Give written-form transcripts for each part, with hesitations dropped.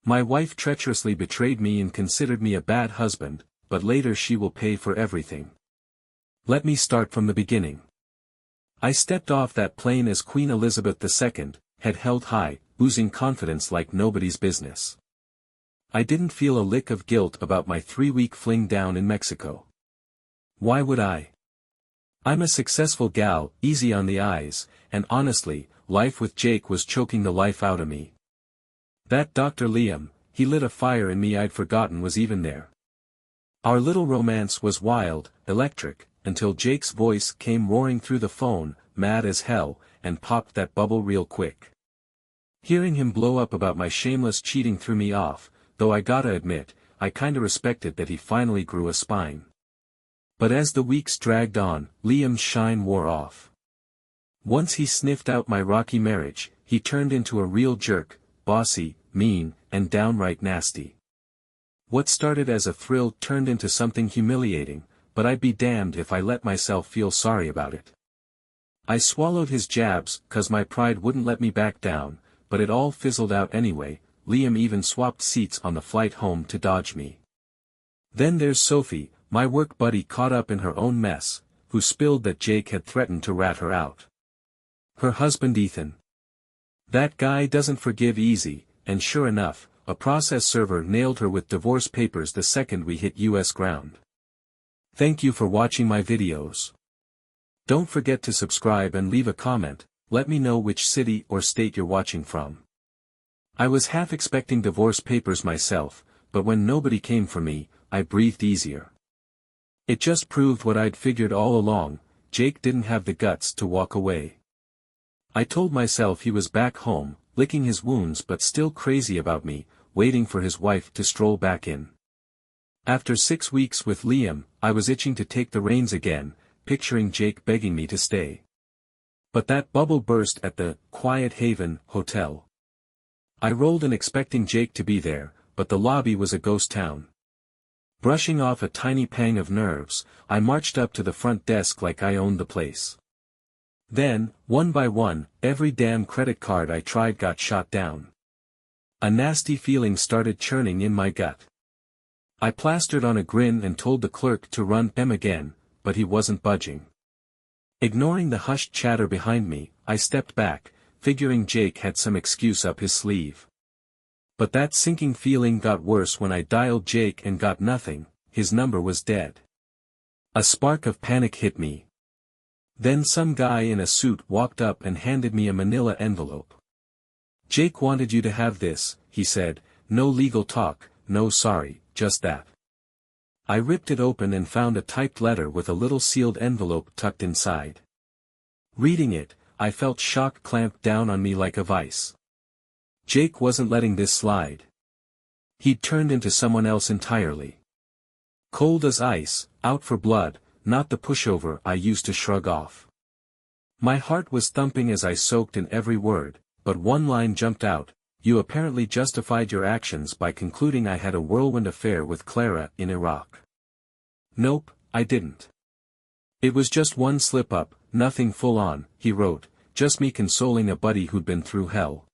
My wife treacherously betrayed me and considered me a bad husband, but later she will pay for everything. Let me start from the beginning. I stepped off that plane as Queen Elizabeth II, head held high, oozing confidence like nobody's business. I didn't feel a lick of guilt about my 3-week fling down in Mexico. Why would I? I'm a successful gal, easy on the eyes, and honestly, life with Jake was choking the life out of me. That Dr. Liam, he lit a fire in me I'd forgotten was even there. Our little romance was wild, electric, until Jake's voice came roaring through the phone, mad as hell, and popped that bubble real quick. Hearing him blow up about my shameless cheating threw me off, though I gotta admit, I kinda respected that he finally grew a spine. But as the weeks dragged on, Liam's shine wore off. Once he sniffed out my rocky marriage, he turned into a real jerk, bossy, mean, and downright nasty. What started as a thrill turned into something humiliating, but I'd be damned if I let myself feel sorry about it. I swallowed his jabs, 'cause my pride wouldn't let me back down, but it all fizzled out anyway. Liam even swapped seats on the flight home to dodge me. Then there's Sophie, my work buddy caught up in her own mess, who spilled that Jake had threatened to rat her out. Her husband Ethan. That guy doesn't forgive easy, and sure enough, a process server nailed her with divorce papers the second we hit US ground. Thank you for watching my videos. Don't forget to subscribe and leave a comment, let me know which city or state you're watching from. I was half expecting divorce papers myself, but when nobody came for me, I breathed easier. It just proved what I'd figured all along, Jake didn't have the guts to walk away. I told myself he was back home, licking his wounds but still crazy about me, waiting for his wife to stroll back in. After 6 weeks with Liam, I was itching to take the reins again, picturing Jake begging me to stay. But that bubble burst at the Quiet Haven Hotel. I rolled in expecting Jake to be there, but the lobby was a ghost town. Brushing off a tiny pang of nerves, I marched up to the front desk like I owned the place. Then, one by one, every damn credit card I tried got shot down. A nasty feeling started churning in my gut. I plastered on a grin and told the clerk to run M again, but he wasn't budging. Ignoring the hushed chatter behind me, I stepped back, figuring Jake had some excuse up his sleeve. But that sinking feeling got worse when I dialed Jake and got nothing, his number was dead. A spark of panic hit me. Then some guy in a suit walked up and handed me a manila envelope. Jake wanted you to have this, he said, no legal talk, no sorry, just that. I ripped it open and found a typed letter with a little sealed envelope tucked inside. Reading it, I felt shock clamp down on me like a vice. Jake wasn't letting this slide. He'd turned into someone else entirely. Cold as ice, out for blood, not the pushover I used to shrug off. My heart was thumping as I soaked in every word, but one line jumped out, you apparently justified your actions by concluding I had a whirlwind affair with Clara in Iraq. Nope, I didn't. It was just one slip-up, nothing full-on, he wrote, just me consoling a buddy who'd been through hell.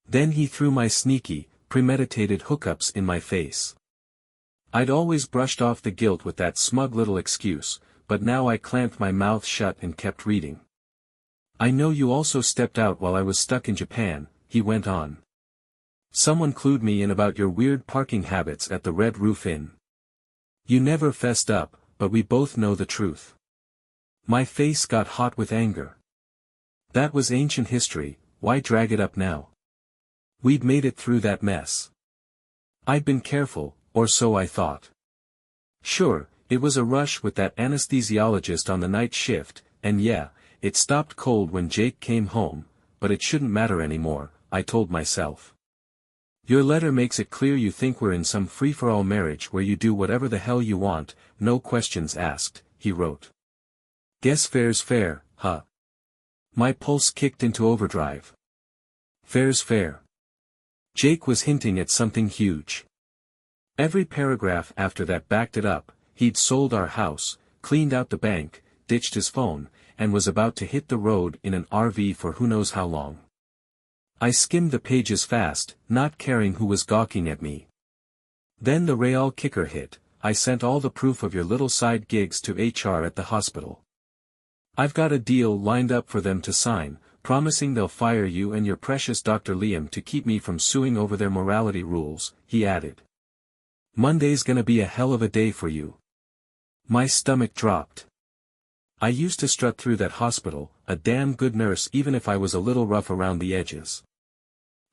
Then he threw my sneaky, premeditated hookups in my face. I'd always brushed off the guilt with that smug little excuse, but now I clamped my mouth shut and kept reading. I know you also stepped out while I was stuck in Japan, he went on. Someone clued me in about your weird parking habits at the Red Roof Inn. You never fessed up, but we both know the truth. My face got hot with anger. That was ancient history, why drag it up now? We'd made it through that mess. I'd been careful, or so I thought. Sure, it was a rush with that anesthesiologist on the night shift, and yeah, it stopped cold when Jake came home, but it shouldn't matter anymore, I told myself. Your letter makes it clear you think we're in some free-for-all marriage where you do whatever the hell you want, no questions asked, he wrote. Guess fair's fair, huh? My pulse kicked into overdrive. Fair's fair. Jake was hinting at something huge. Every paragraph after that backed it up, he'd sold our house, cleaned out the bank, ditched his phone, and was about to hit the road in an RV for who knows how long. I skimmed the pages fast, not caring who was gawking at me. Then the real kicker hit. I sent all the proof of your little side gigs to HR at the hospital. I've got a deal lined up for them to sign, promising they'll fire you and your precious Dr. Liam to keep me from suing over their morality rules, he added. Monday's gonna be a hell of a day for you. My stomach dropped. I used to strut through that hospital, a damn good nurse even if I was a little rough around the edges.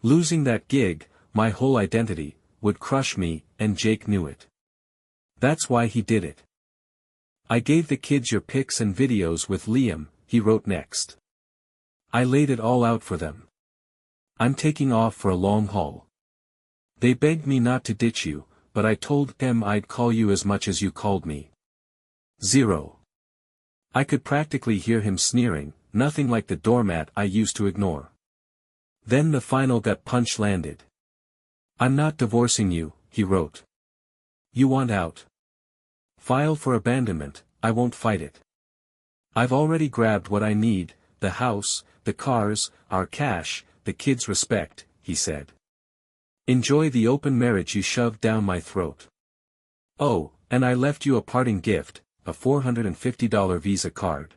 Losing that gig, my whole identity, would crush me, and Jake knew it. That's why he did it. I gave the kids your pics and videos with Liam, he wrote next. I laid it all out for them. I'm taking off for a long haul. They begged me not to ditch you, but I told them I'd call you as much as you called me. 0. I could practically hear him sneering, nothing like the doormat I used to ignore. Then the final gut punch landed. I'm not divorcing you, he wrote. You want out. File for abandonment, I won't fight it. I've already grabbed what I need, the house, the cars, our cash, the kids' respect, he said. Enjoy the open marriage you shoved down my throat. Oh, and I left you a parting gift, a $450 Visa card.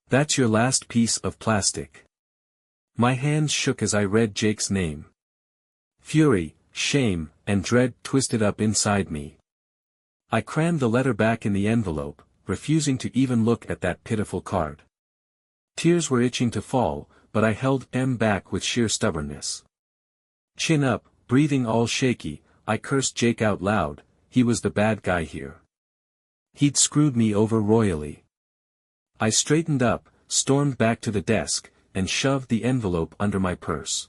That's your last piece of plastic. My hands shook as I read Jake's name. Fury, shame, and dread twisted up inside me. I crammed the letter back in the envelope, refusing to even look at that pitiful card. Tears were itching to fall, but I held them back with sheer stubbornness. Chin up, breathing all shaky, I cursed Jake out loud. He was the bad guy here. He'd screwed me over royally. I straightened up, stormed back to the desk, and shoved the envelope under my purse.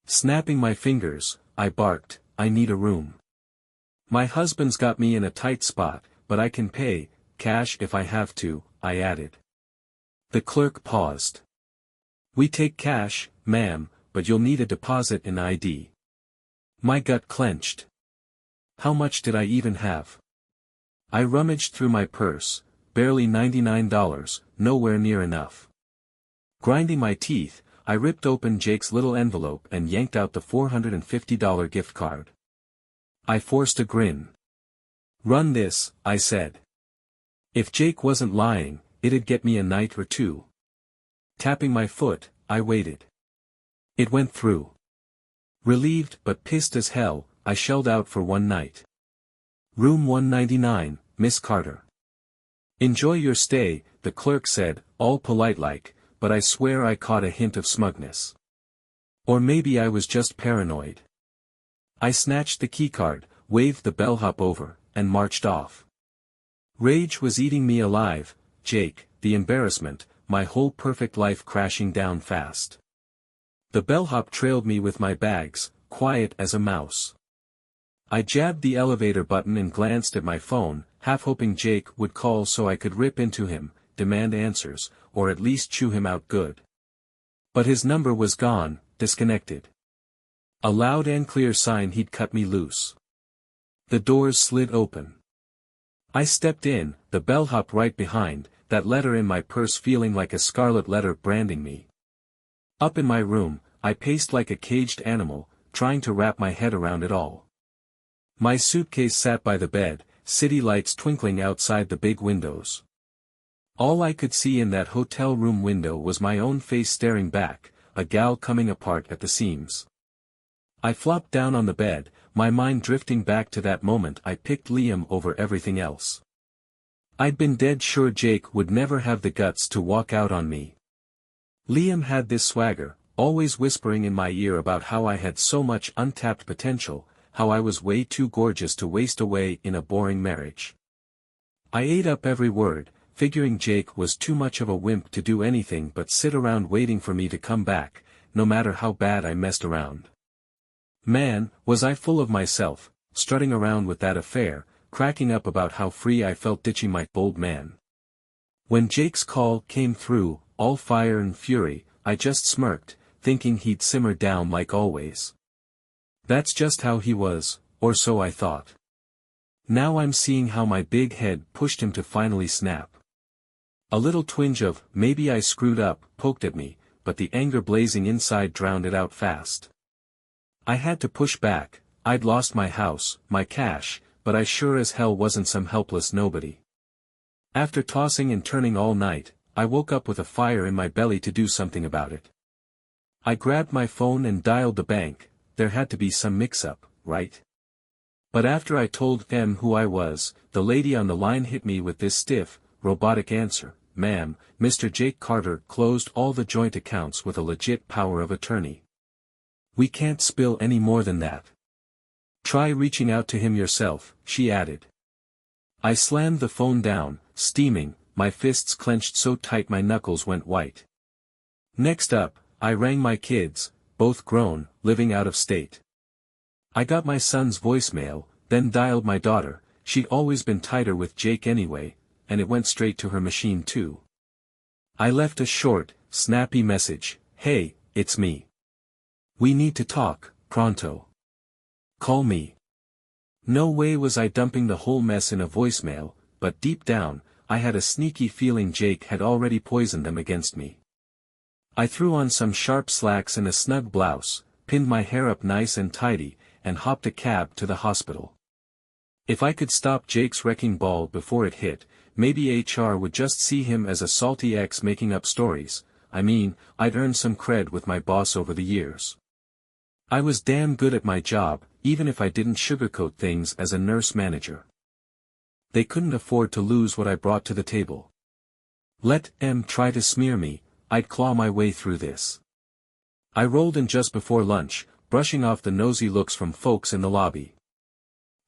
Snapping my fingers, I barked, I need a room. My husband's got me in a tight spot, but I can pay, cash if I have to, I added. The clerk paused. We take cash, ma'am, but you'll need a deposit in ID. My gut clenched. How much did I even have? I rummaged through my purse, barely $99, nowhere near enough. Grinding my teeth, I ripped open Jake's little envelope and yanked out the $450 gift card. I forced a grin. Run this, I said. If Jake wasn't lying, it'd get me a night or two. Tapping my foot, I waited. It went through. Relieved but pissed as hell, I shelled out for one night. Room 199, Miss Carter. Enjoy your stay, the clerk said, all polite-like, but I swear I caught a hint of smugness. Or maybe I was just paranoid. I snatched the keycard, waved the bellhop over, and marched off. Rage was eating me alive, Jake, the embarrassment, my whole perfect life crashing down fast. The bellhop trailed me with my bags, quiet as a mouse. I jabbed the elevator button and glanced at my phone, half hoping Jake would call so I could rip into him, demand answers, or at least chew him out good. But his number was gone, disconnected. A loud and clear sign he'd cut me loose. The doors slid open. I stepped in, the bellhop right behind, that letter in my purse feeling like a scarlet letter branding me. Up in my room, I paced like a caged animal, trying to wrap my head around it all. My suitcase sat by the bed, city lights twinkling outside the big windows. All I could see in that hotel room window was my own face staring back, a gal coming apart at the seams. I flopped down on the bed, my mind drifting back to that moment I picked Liam over everything else. I'd been dead sure Jake would never have the guts to walk out on me. Liam had this swagger, always whispering in my ear about how I had so much untapped potential, how I was way too gorgeous to waste away in a boring marriage. I ate up every word, figuring Jake was too much of a wimp to do anything but sit around waiting for me to come back, no matter how bad I messed around. Man, was I full of myself, strutting around with that affair, cracking up about how free I felt ditching my bold man. When Jake's call came through, all fire and fury, I just smirked, thinking he'd simmer down like always. That's just how he was, or so I thought. Now I'm seeing how my big head pushed him to finally snap. A little twinge of, maybe I screwed up, poked at me, but the anger blazing inside drowned it out fast. I had to push back. I'd lost my house, my cash, but I sure as hell wasn't some helpless nobody. After tossing and turning all night, I woke up with a fire in my belly to do something about it. I grabbed my phone and dialed the bank. There had to be some mix-up, right? But after I told M who I was, the lady on the line hit me with this stiff, robotic answer: "Ma'am, Mr. Jake Carter closed all the joint accounts with a legit power of attorney. We can't spill any more than that. Try reaching out to him yourself," she added. I slammed the phone down, steaming, my fists clenched so tight my knuckles went white. Next up, I rang my kids, both grown, living out of state. I got my son's voicemail, then dialed my daughter. She'd always been tighter with Jake anyway, and it went straight to her machine too. I left a short, snappy message: "Hey, it's me. We need to talk, pronto. Call me." No way was I dumping the whole mess in a voicemail, but deep down, I had a sneaky feeling Jake had already poisoned them against me. I threw on some sharp slacks and a snug blouse, pinned my hair up nice and tidy, and hopped a cab to the hospital. If I could stop Jake's wrecking ball before it hit, maybe HR would just see him as a salty ex making up stories. I mean, I'd earned some cred with my boss over the years. I was damn good at my job, even if I didn't sugarcoat things as a nurse manager. They couldn't afford to lose what I brought to the table. Let M try to smear me, I'd claw my way through this. I rolled in just before lunch, brushing off the nosy looks from folks in the lobby.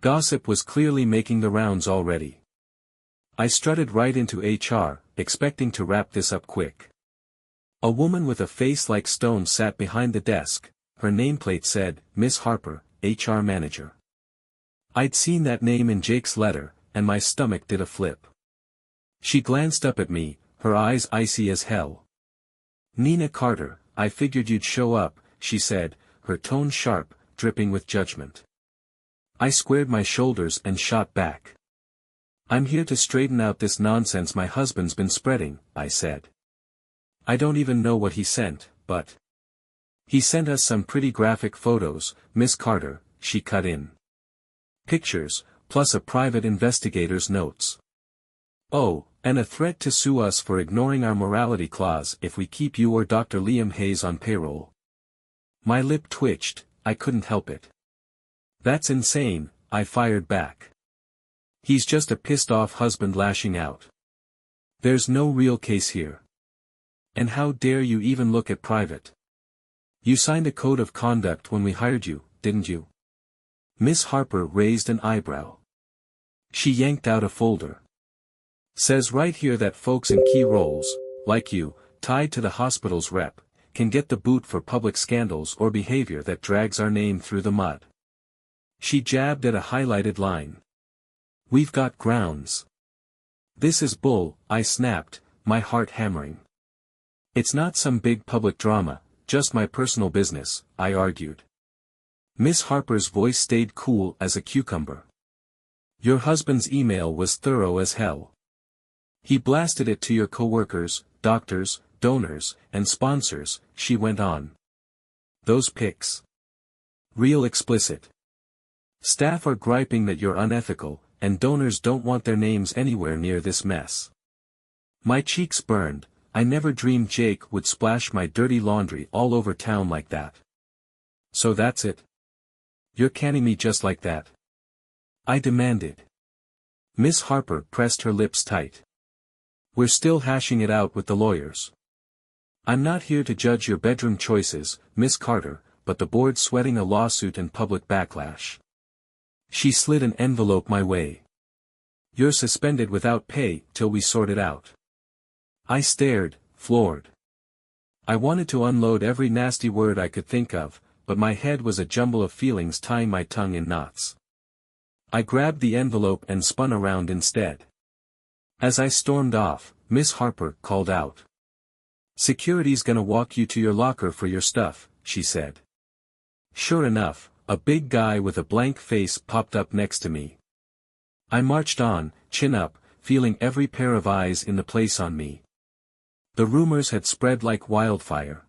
Gossip was clearly making the rounds already. I strutted right into HR, expecting to wrap this up quick. A woman with a face like stone sat behind the desk. Her nameplate said, "Miss Harper, HR Manager." I'd seen that name in Jake's letter, and my stomach did a flip. She glanced up at me, her eyes icy as hell. "Nina Carter, I figured you'd show up," she said, her tone sharp, dripping with judgment. I squared my shoulders and shot back. "I'm here to straighten out this nonsense my husband's been spreading," I said. "I don't even know what he sent, but he sent us some pretty graphic photos, Miss Carter," she cut in. "Pictures, plus a private investigator's notes. Oh, and a threat to sue us for ignoring our morality clause if we keep you or Dr. Liam Hayes on payroll." My lip twitched, I couldn't help it. "That's insane," I fired back. "He's just a pissed-off husband lashing out. There's no real case here. And how dare you even look at private? You signed a code of conduct when we hired you, didn't you?" Miss Harper raised an eyebrow. She yanked out a folder. "Says right here that folks in key roles, like you, tied to the hospital's rep, can get the boot for public scandals or behavior that drags our name through the mud." She jabbed at a highlighted line. "We've got grounds." "This is bull," I snapped, my heart hammering. "It's not some big public drama, just my personal business," I argued. Miss Harper's voice stayed cool as a cucumber. "Your husband's email was thorough as hell. He blasted it to your coworkers, doctors, donors, and sponsors," she went on. "Those pics. Real explicit. Staff are griping that you're unethical, and donors don't want their names anywhere near this mess." My cheeks burned. I never dreamed Jake would splash my dirty laundry all over town like that. "So that's it? You're canning me just like that?" I demanded. Miss Harper pressed her lips tight. "We're still hashing it out with the lawyers. I'm not here to judge your bedroom choices, Miss Carter, but the board's sweating a lawsuit and public backlash." She slid an envelope my way. "You're suspended without pay till we sort it out." I stared, floored. I wanted to unload every nasty word I could think of, but my head was a jumble of feelings tying my tongue in knots. I grabbed the envelope and spun around instead. As I stormed off, Miss Harper called out. "Security's gonna walk you to your locker for your stuff," she said. Sure enough, a big guy with a blank face popped up next to me. I marched on, chin up, feeling every pair of eyes in the place on me. The rumors had spread like wildfire.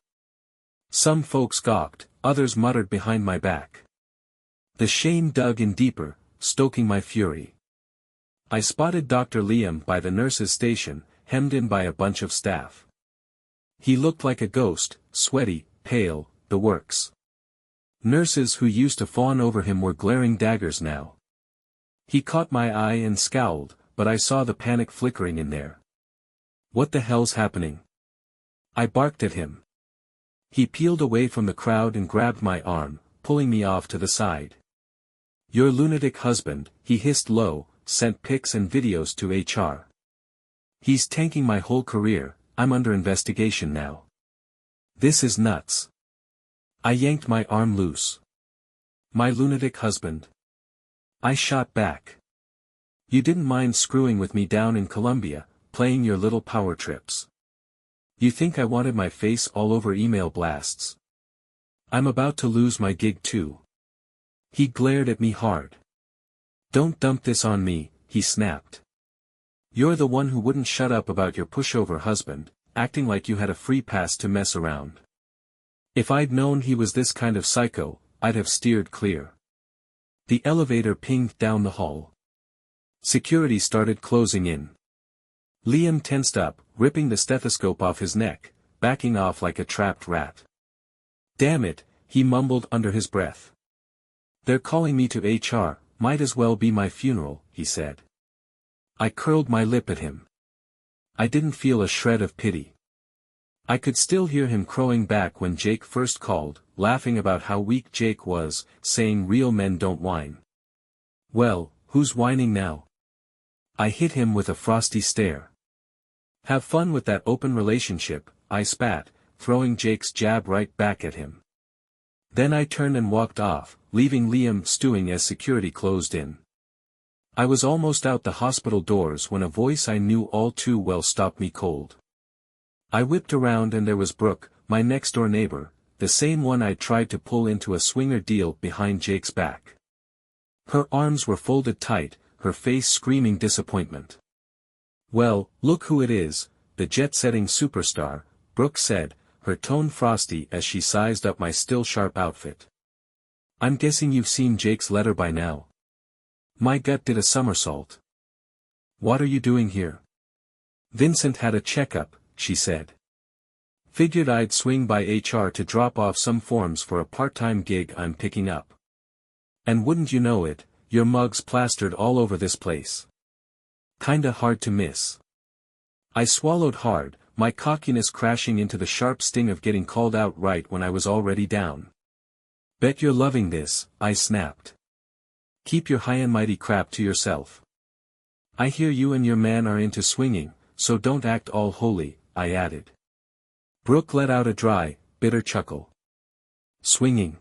Some folks gawked, others muttered behind my back. The shame dug in deeper, stoking my fury. I spotted Dr. Liam by the nurse's station, hemmed in by a bunch of staff. He looked like a ghost, sweaty, pale, the works. Nurses who used to fawn over him were glaring daggers now. He caught my eye and scowled, but I saw the panic flickering in there. What the hell's happening? I barked at him. He peeled away from the crowd and grabbed my arm, pulling me off to the side. Your lunatic husband, he hissed low, sent pics and videos to HR. He's tanking my whole career, I'm under investigation now. This is nuts. I yanked my arm loose. My lunatic husband. I shot back. You didn't mind screwing with me down in Colombia, playing your little power trips. You think I wanted my face all over email blasts? I'm about to lose my gig too. He glared at me hard. Don't dump this on me, he snapped. You're the one who wouldn't shut up about your pushover husband, acting like you had a free pass to mess around. If I'd known he was this kind of psycho, I'd have steered clear. The elevator pinged down the hall. Security started closing in. Liam tensed up, ripping the stethoscope off his neck, backing off like a trapped rat. Damn it, he mumbled under his breath. They're calling me to HR, might as well be my funeral, he said. I curled my lip at him. I didn't feel a shred of pity. I could still hear him crowing back when Jake first called, laughing about how weak Jake was, saying real men don't whine. Well, who's whining now? I hit him with a frosty stare. Have fun with that open relationship, I spat, throwing Jake's jab right back at him. Then I turned and walked off, leaving Liam stewing as security closed in. I was almost out the hospital doors when a voice I knew all too well stopped me cold. I whipped around and there was Brooke, my next-door neighbor, the same one I'd tried to pull into a swinger deal behind Jake's back. Her arms were folded tight, her face screaming disappointment. Well, look who it is, the jet-setting superstar, Brooke said, her tone frosty as she sized up my still-sharp outfit. I'm guessing you've seen Jake's letter by now. My gut did a somersault. What are you doing here? Vincent had a checkup, she said. Figured I'd swing by HR to drop off some forms for a part-time gig I'm picking up. And wouldn't you know it, your mug's plastered all over this place. Kinda hard to miss. I swallowed hard, my cockiness crashing into the sharp sting of getting called out right when I was already down. Bet you're loving this, I snapped. Keep your high and mighty crap to yourself. I hear you and your man are into swinging, so don't act all holy, I added. Brooke let out a dry, bitter chuckle. Swinging?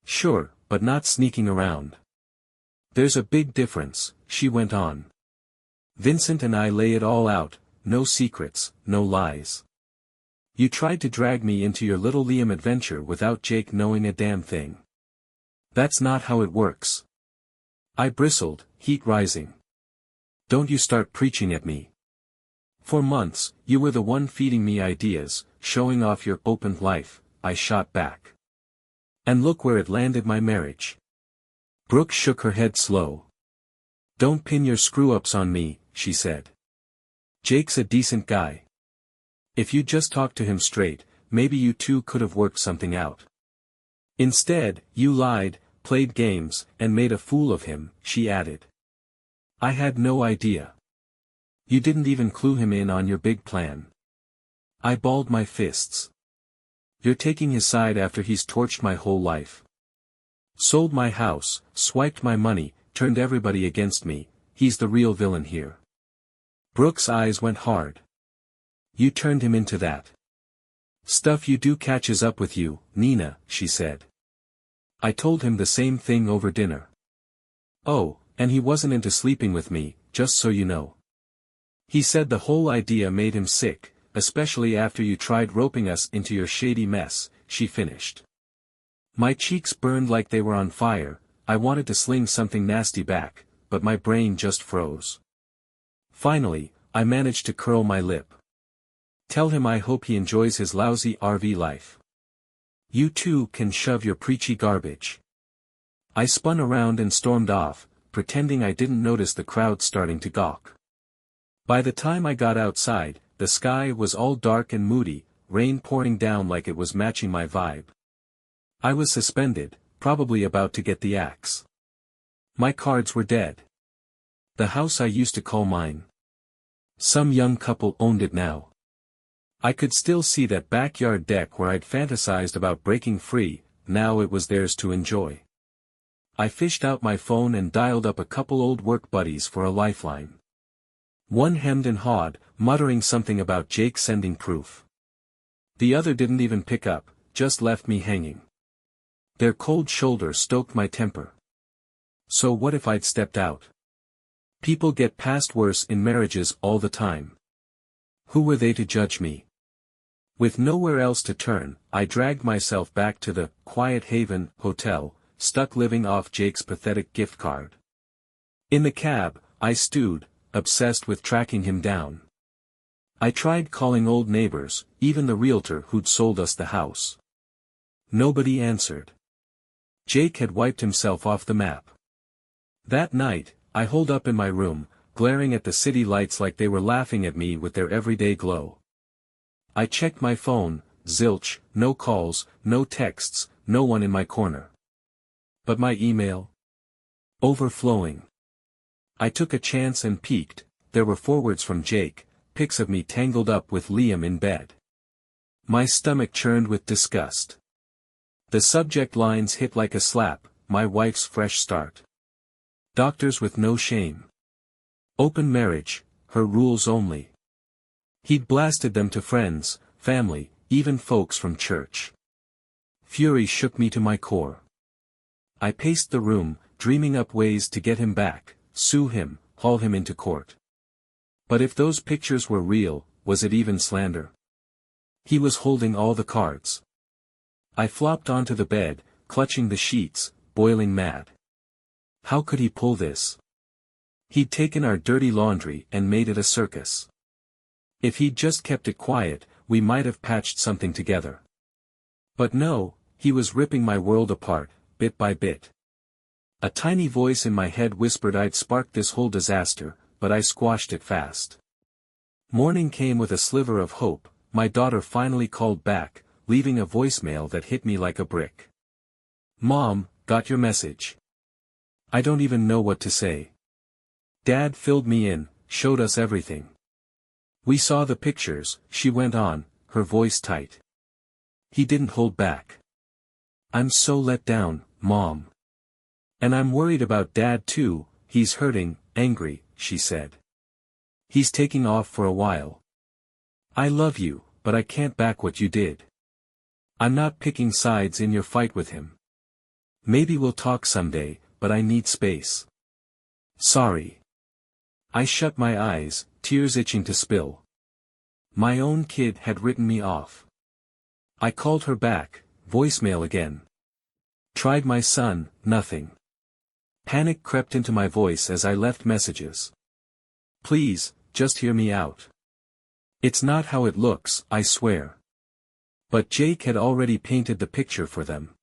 Sure, but not sneaking around. There's a big difference, she went on. Vincent and I lay it all out, no secrets, no lies. You tried to drag me into your little Liam adventure without Jake knowing a damn thing. That's not how it works. I bristled, heat rising. Don't you start preaching at me. For months, you were the one feeding me ideas, showing off your open life, I shot back. And look where it landed my marriage. Brooke shook her head slow. Don't pin your screw-ups on me, she said. Jake's a decent guy. If you just talked to him straight, maybe you two could have worked something out. Instead, you lied, played games, and made a fool of him, she added. I had no idea. You didn't even clue him in on your big plan. I balled my fists. You're taking his side after he's torched my whole life. Sold my house, swiped my money, turned everybody against me, he's the real villain here. Brooke's eyes went hard. You turned him into that. Stuff you do catches up with you, Nina, she said. I told him the same thing over dinner. Oh, and he wasn't into sleeping with me, just so you know. He said the whole idea made him sick, especially after you tried roping us into your shady mess, she finished. My cheeks burned like they were on fire, I wanted to sling something nasty back, but my brain just froze. Finally, I managed to curl my lip. Tell him I hope he enjoys his lousy RV life. You too can shove your preachy garbage. I spun around and stormed off, pretending I didn't notice the crowd starting to gawk. By the time I got outside, the sky was all dark and moody, rain pouring down like it was matching my vibe. I was suspended, probably about to get the axe. My cards were dead. The house I used to call mine. Some young couple owned it now. I could still see that backyard deck where I'd fantasized about breaking free, now it was theirs to enjoy. I fished out my phone and dialed up a couple old work buddies for a lifeline. One hemmed and hawed, muttering something about Jake sending proof. The other didn't even pick up, just left me hanging. Their cold shoulder stoked my temper. So what if I'd stepped out? People get past worse in marriages all the time. Who were they to judge me? With nowhere else to turn, I dragged myself back to the Quiet Haven Hotel, stuck living off Jake's pathetic gift card. In the cab, I stewed, obsessed with tracking him down. I tried calling old neighbors, even the realtor who'd sold us the house. Nobody answered. Jake had wiped himself off the map. That night, I holed up in my room, glaring at the city lights like they were laughing at me with their everyday glow. I checked my phone, zilch, no calls, no texts, no one in my corner. But my email? Overflowing. I took a chance and peeked, there were forwards from Jake, pics of me tangled up with Liam in bed. My stomach churned with disgust. The subject lines hit like a slap, my wife's fresh start. Doctors with no shame. Open marriage, her rules only. He'd blasted them to friends, family, even folks from church. Fury shook me to my core. I paced the room, dreaming up ways to get him back, sue him, haul him into court. But if those pictures were real, was it even slander? He was holding all the cards. I flopped onto the bed, clutching the sheets, boiling mad. How could he pull this? He'd taken our dirty laundry and made it a circus. If he'd just kept it quiet, we might have patched something together. But no, he was ripping my world apart, bit by bit. A tiny voice in my head whispered I'd sparked this whole disaster, but I squashed it fast. Morning came with a sliver of hope, my daughter finally called back, leaving a voicemail that hit me like a brick. Mom, got your message. I don't even know what to say. Dad filled me in, showed us everything. We saw the pictures, she went on, her voice tight. He didn't hold back. I'm so let down, Mom. And I'm worried about Dad too, he's hurting, angry, she said. He's taking off for a while. I love you, but I can't back what you did. I'm not picking sides in your fight with him. Maybe we'll talk someday, but I need space. Sorry. I shut my eyes, tears itching to spill. My own kid had written me off. I called her back, voicemail again. Tried my son, nothing. Panic crept into my voice as I left messages. Please, just hear me out. It's not how it looks, I swear. But Jake had already painted the picture for them.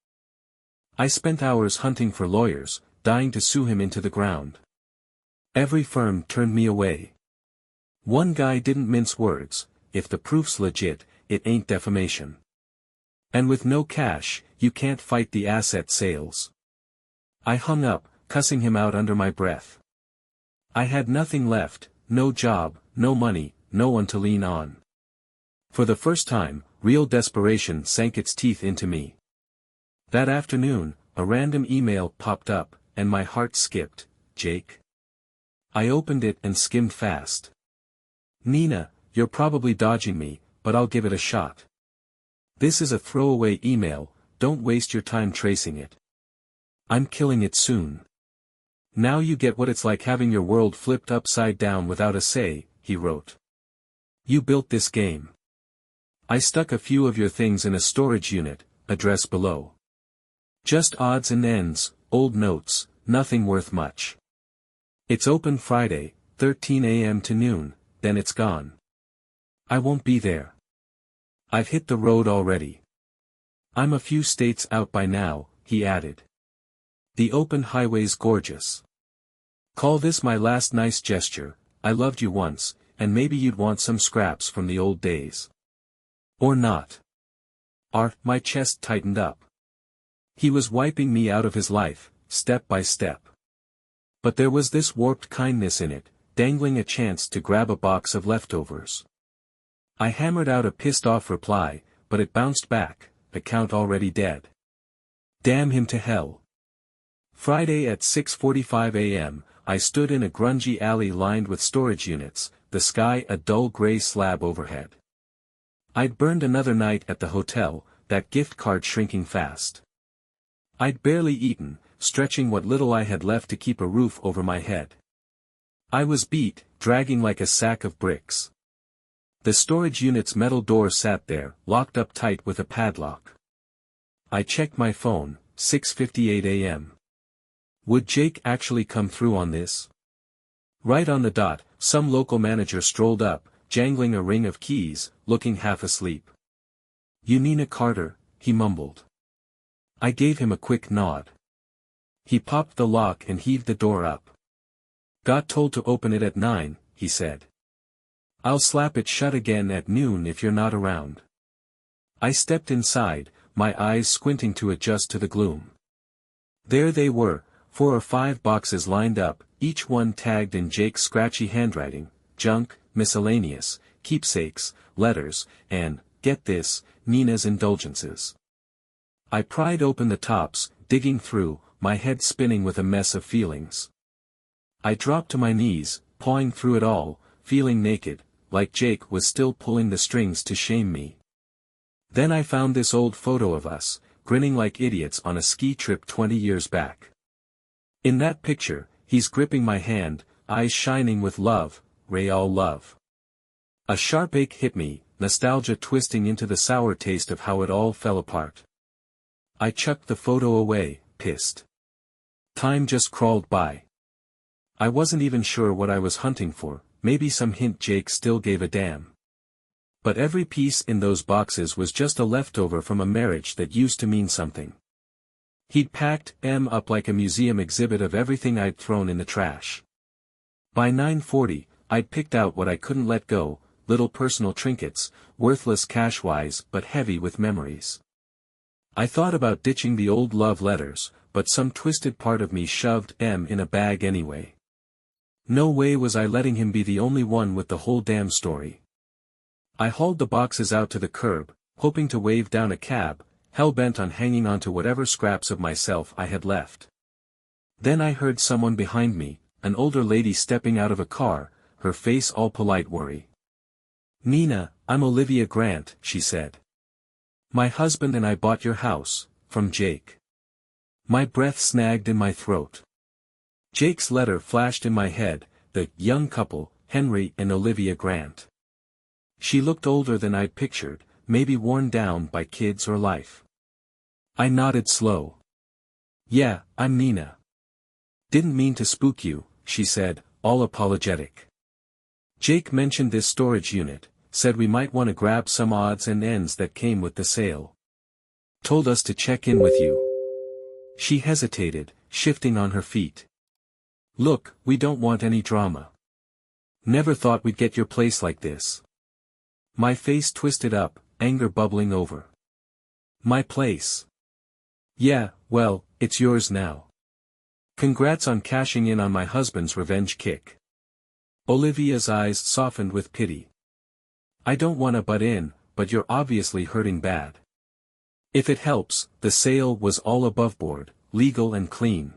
I spent hours hunting for lawyers, dying to sue him into the ground. Every firm turned me away. One guy didn't mince words, if the proof's legit, it ain't defamation. And with no cash, you can't fight the asset sales. I hung up, cussing him out under my breath. I had nothing left, no job, no money, no one to lean on. For the first time, real desperation sank its teeth into me. That afternoon, a random email popped up, and my heart skipped. Jake? I opened it and skimmed fast. Nina, you're probably dodging me, but I'll give it a shot. This is a throwaway email, don't waste your time tracing it. I'm killing it soon. Now you get what it's like having your world flipped upside down without a say, he wrote. You built this game. I stuck a few of your things in a storage unit, address below. Just odds and ends, old notes, nothing worth much. It's open Friday, 13 a.m. to noon, then it's gone. I won't be there. I've hit the road already. I'm a few states out by now, he added. The open highway's gorgeous. Call this my last nice gesture. I loved you once, and maybe you'd want some scraps from the old days. Or not. My chest tightened up. He was wiping me out of his life, step by step. But there was this warped kindness in it, dangling a chance to grab a box of leftovers. I hammered out a pissed-off reply, but it bounced back, account already dead. Damn him to hell. Friday at 6:45 a.m., I stood in a grungy alley lined with storage units, the sky a dull gray slab overhead. I'd burned another night at the hotel, that gift card shrinking fast. I'd barely eaten, stretching what little I had left to keep a roof over my head. I was beat, dragging like a sack of bricks. The storage unit's metal door sat there, locked up tight with a padlock. I checked my phone, 6:58 a.m. Would Jake actually come through on this? Right on the dot, some local manager strolled up, jangling a ring of keys, looking half asleep. "You Nina Carter," he mumbled. I gave him a quick nod. He popped the lock and heaved the door up. "Got told to open it at 9, he said. "I'll slap it shut again at noon if you're not around." I stepped inside, my eyes squinting to adjust to the gloom. There they were, 4 or 5 boxes lined up, each one tagged in Jake's scratchy handwriting: junk, miscellaneous, keepsakes, letters, and, get this, Nina's indulgences. I pried open the tops, digging through, my head spinning with a mess of feelings. I dropped to my knees, pawing through it all, feeling naked, like Jake was still pulling the strings to shame me. Then I found this old photo of us, grinning like idiots on a ski trip 20 years back. In that picture, he's gripping my hand, eyes shining with love, real love. A sharp ache hit me, nostalgia twisting into the sour taste of how it all fell apart. I chucked the photo away, pissed. Time just crawled by. I wasn't even sure what I was hunting for, maybe some hint Jake still gave a damn. But every piece in those boxes was just a leftover from a marriage that used to mean something. He'd packed up like a museum exhibit of everything I'd thrown in the trash. By 9:40, I'd picked out what I couldn't let go, little personal trinkets, worthless cash-wise but heavy with memories. I thought about ditching the old love letters, but some twisted part of me shoved in a bag anyway. No way was I letting him be the only one with the whole damn story. I hauled the boxes out to the curb, hoping to wave down a cab, hell-bent on hanging onto whatever scraps of myself I had left. Then I heard someone behind me, an older lady stepping out of a car, her face all polite worry. "Nina, I'm Olivia Grant," she said. "My husband and I bought your house, from Jake." My breath snagged in my throat. Jake's letter flashed in my head, the young couple, Henry and Olivia Grant. She looked older than I'd pictured, maybe worn down by kids or life. I nodded slow. "Yeah, I'm Nina." "Didn't mean to spook you," she said, all apologetic. "Jake mentioned this storage unit, said we might want to grab some odds and ends that came with the sale. Told us to check in with you." She hesitated, shifting on her feet. "Look, we don't want any drama. Never thought we'd get your place like this." My face twisted up, anger bubbling over. "My place? Yeah, well, it's yours now. Congrats on cashing in on my husband's revenge kick." Olivia's eyes softened with pity. "I don't want to butt in, but you're obviously hurting bad. If it helps, the sale was all above board, legal and clean.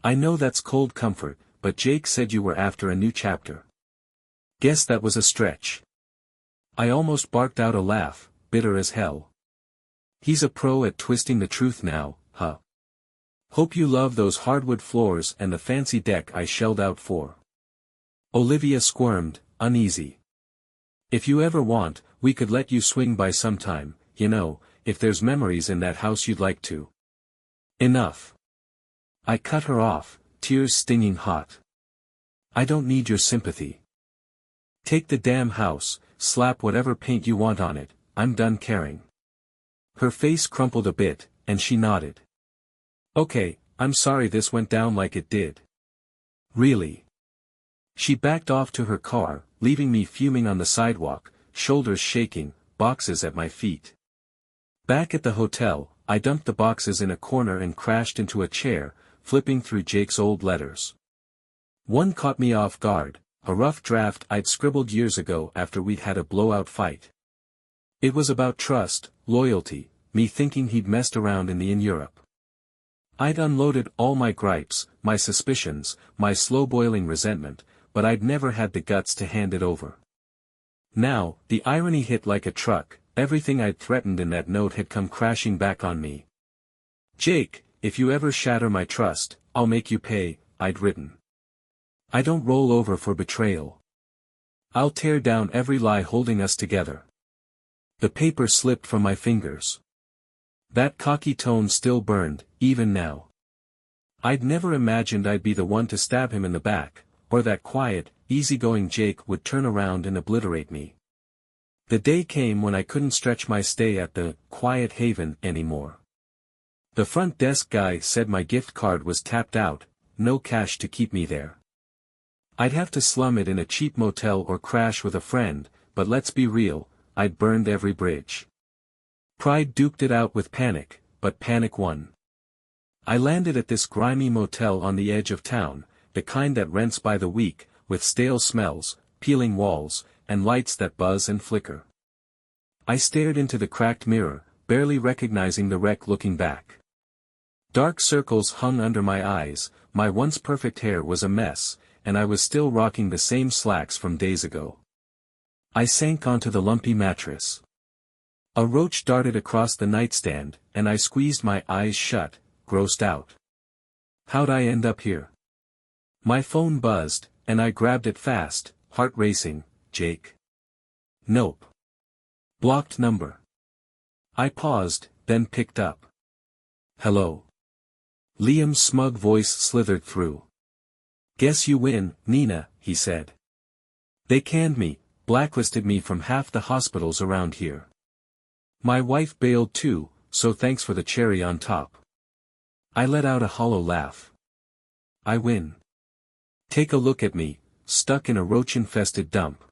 I know that's cold comfort, but Jake said you were after a new chapter. Guess that was a stretch." I almost barked out a laugh, bitter as hell. "He's a pro at twisting the truth now, huh? Hope you love those hardwood floors and the fancy deck I shelled out for." Olivia squirmed, uneasy. "If you ever want, we could let you swing by sometime, you know, if there's memories in that house you'd like to." "Enough." I cut her off, tears stinging hot. "I don't need your sympathy. Take the damn house, slap whatever paint you want on it, I'm done caring." Her face crumpled a bit, and she nodded. Okay, I'm sorry this went down like it did. Really? She backed off to her car, leaving me fuming on the sidewalk, shoulders shaking, boxes at my feet. Back at the hotel, I dumped the boxes in a corner and crashed into a chair, flipping through Jake's old letters. One caught me off guard, a rough draft I'd scribbled years ago after we'd had a blowout fight. It was about trust, loyalty, me thinking he'd messed around in Europe. I'd unloaded all my gripes, my suspicions, my slow-boiling resentment, but I'd never had the guts to hand it over. Now, the irony hit like a truck, everything I'd threatened in that note had come crashing back on me. Jake, if you ever shatter my trust, I'll make you pay, I'd written. I don't roll over for betrayal. I'll tear down every lie holding us together. The paper slipped from my fingers. That cocky tone still burned, even now. I'd never imagined I'd be the one to stab him in the back, or that quiet, easygoing Jake would turn around and obliterate me. The day came when I couldn't stretch my stay at the quiet haven anymore. The front desk guy said my gift card was tapped out, no cash to keep me there. I'd have to slum it in a cheap motel or crash with a friend, but let's be real, I'd burned every bridge. Pride duked it out with panic, but panic won. I landed at this grimy motel on the edge of town, the kind that rents by the week, with stale smells, peeling walls, and lights that buzz and flicker. I stared into the cracked mirror, barely recognizing the wreck looking back. Dark circles hung under my eyes, my once perfect hair was a mess, and I was still rocking the same slacks from days ago. I sank onto the lumpy mattress. A roach darted across the nightstand, and I squeezed my eyes shut, grossed out. How'd I end up here? My phone buzzed, and I grabbed it fast, heart racing. Jake? Nope. Blocked number. I paused, then picked up. Hello. Liam's smug voice slithered through. Guess you win, Nina, he said. They canned me, blacklisted me from half the hospitals around here. My wife bailed too, so thanks for the cherry on top. I let out a hollow laugh. I win. Take a look at me, stuck in a roach-infested dump.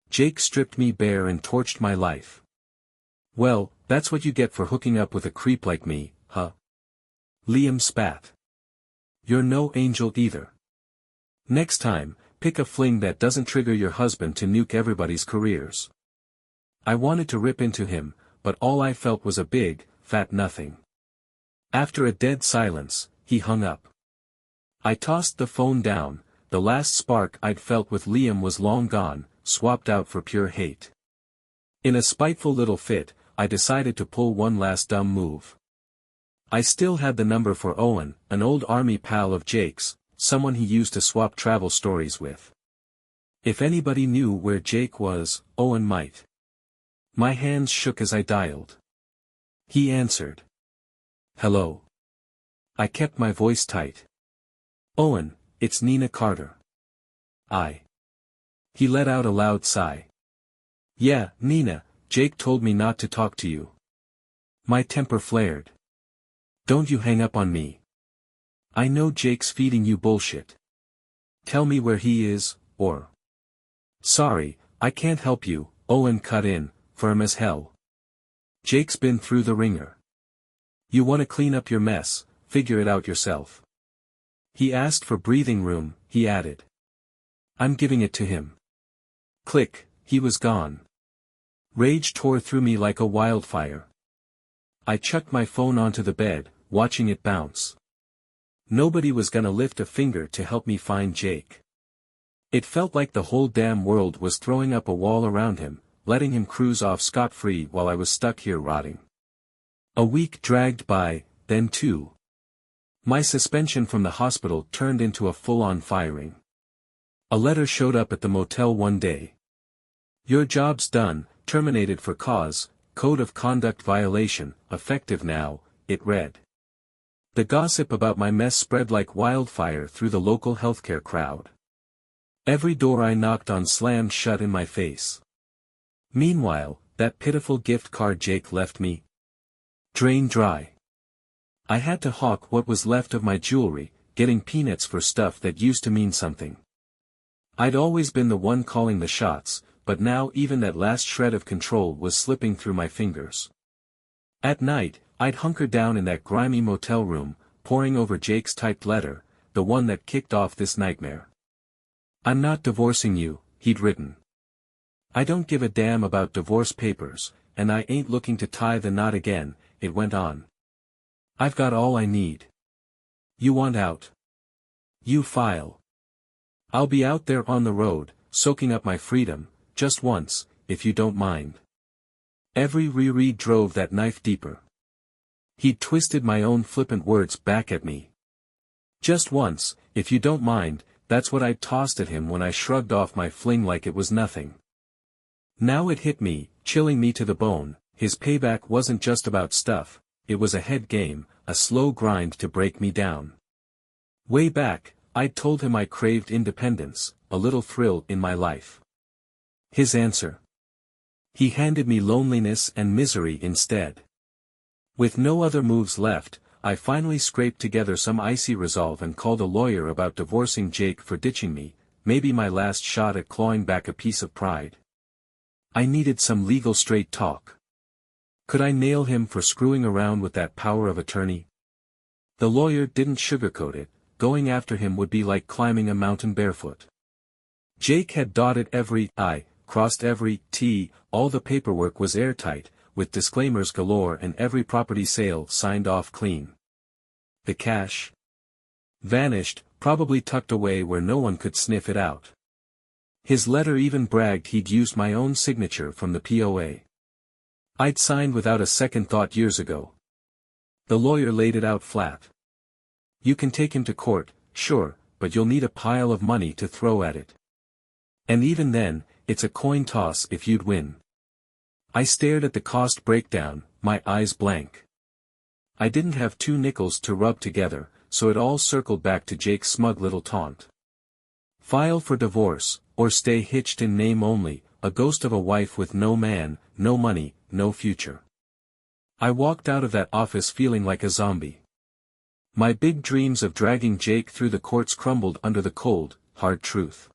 Jake stripped me bare and torched my life. Well, that's what you get for hooking up with a creep like me, huh? Liam spat. You're no angel either. Next time, pick a fling that doesn't trigger your husband to nuke everybody's careers. I wanted to rip into him, but all I felt was a big, fat nothing. After a dead silence, he hung up. I tossed the phone down, the last spark I'd felt with Liam was long gone, swapped out for pure hate. In a spiteful little fit, I decided to pull one last dumb move. I still had the number for Owen, an old army pal of Jake's, someone he used to swap travel stories with. If anybody knew where Jake was, Owen might. My hands shook as I dialed. He answered. Hello. I kept my voice tight. Owen, it's Nina Carter. He let out a loud sigh. Yeah, Nina, Jake told me not to talk to you. My temper flared. Don't you hang up on me. I know Jake's feeding you bullshit. Tell me where he is, or... Sorry, I can't help you, Owen cut in, firm as hell. Jake's been through the ringer. You want to clean up your mess, figure it out yourself. He asked for breathing room, he added. I'm giving it to him. Click, he was gone. Rage tore through me like a wildfire. I chucked my phone onto the bed, watching it bounce. Nobody was gonna lift a finger to help me find Jake. It felt like the whole damn world was throwing up a wall around him, letting him cruise off scot-free while I was stuck here rotting. A week dragged by, then two. My suspension from the hospital turned into a full-on firing. A letter showed up at the motel one day. Your job's done, terminated for cause, code of conduct violation, effective now, it read. The gossip about my mess spread like wildfire through the local healthcare crowd. Every door I knocked on slammed shut in my face. Meanwhile, that pitiful gift card Jake left me. Drain dry. I had to hawk what was left of my jewelry, getting peanuts for stuff that used to mean something. I'd always been the one calling the shots, but now even that last shred of control was slipping through my fingers. At night, I'd hunker down in that grimy motel room, poring over Jake's typed letter, the one that kicked off this nightmare. "I'm not divorcing you," he'd written. "I don't give a damn about divorce papers, and I ain't looking to tie the knot again," it went on. "I've got all I need. You want out? You file. I'll be out there on the road, soaking up my freedom, just once, if you don't mind." Every reread drove that knife deeper. He'd twisted my own flippant words back at me. Just once, if you don't mind, that's what I'd tossed at him when I shrugged off my fling like it was nothing. Now it hit me, chilling me to the bone. His payback wasn't just about stuff, it was a head game, a slow grind to break me down. Way back, I'd told him I craved independence, a little thrill in my life. His answer? He handed me loneliness and misery instead. With no other moves left, I finally scraped together some icy resolve and called a lawyer about divorcing Jake for ditching me, maybe my last shot at clawing back a piece of pride. I needed some legal straight talk. Could I nail him for screwing around with that power of attorney? The lawyer didn't sugarcoat it, going after him would be like climbing a mountain barefoot. Jake had dotted every I, crossed every T, all the paperwork was airtight, with disclaimers galore and every property sale signed off clean. The cash? Vanished, probably tucked away where no one could sniff it out. His letter even bragged he'd used my own signature from the POA. I'd signed without a second thought years ago. The lawyer laid it out flat. "You can take him to court, sure, but you'll need a pile of money to throw at it. And even then, it's a coin toss if you'd win." I stared at the cost breakdown, my eyes blank. I didn't have 2 nickels to rub together, so it all circled back to Jake's smug little taunt. File for divorce, or stay hitched in name only, a ghost of a wife with no man, no money, no future. I walked out of that office feeling like a zombie. My big dreams of dragging Jake through the courts crumbled under the cold, hard truth.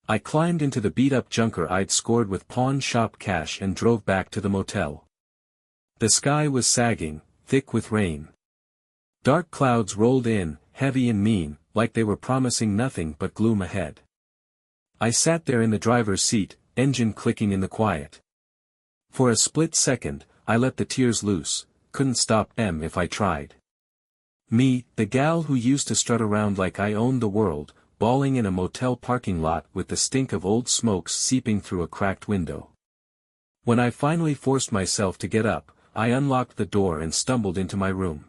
I climbed into the beat-up junker I'd scored with pawn shop cash and drove back to the motel. The sky was sagging, thick with rain. Dark clouds rolled in, heavy and mean, like they were promising nothing but gloom ahead. I sat there in the driver's seat, engine clicking in the quiet. For a split second, I let the tears loose, couldn't stop them if I tried. Me, the gal who used to strut around like I owned the world, bawling in a motel parking lot with the stink of old smokes seeping through a cracked window. When I finally forced myself to get up, I unlocked the door and stumbled into my room.